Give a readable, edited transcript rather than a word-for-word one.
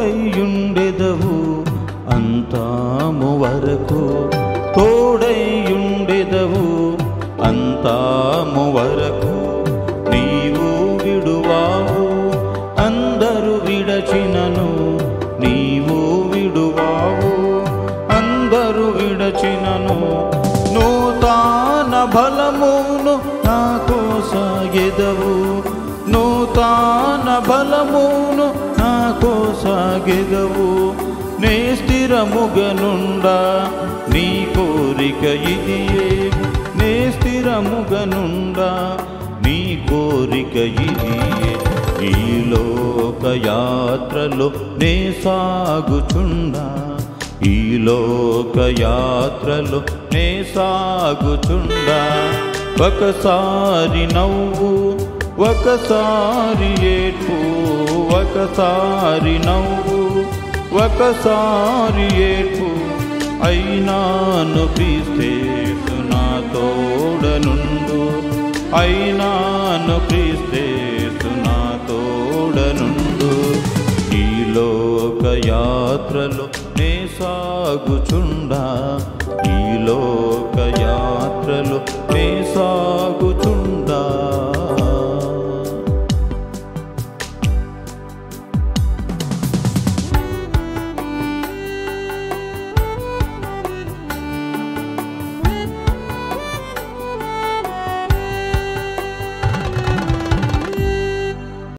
తోడైయుండెదవు అంతాము వరకు, తోడైయుండెదవు అంతాము వరకు. నీవు విడువావు అందరు విడచినను, నీవు విడువావు అందరు విడచినను. నూతన బలమును నాకు సాగెదవు, నూతన బలమును నాకు సాగెదవు. నే స్థిరముగనుండా నీ కోరిక ఇదియే, నే స్థిరముగనుండా నీ కోరిక ఇదియే. ఈ లోకయాత్రలో నే సాగుచుండా, ఈ లోకయాత్రలో నే సాగుచుండా. ఒకసారి నవ్వు ఒకసారి ఏడ్పు, ఒకసారి నవ్వు ఒకసారి ఏడ్పు. అయినాను క్రీస్తేసు నా తోడనుండు, అయినాను క్రీస్తేసు నా తోడనుండు. ఈ లోకయాత్రలో నే సాగుచుండా.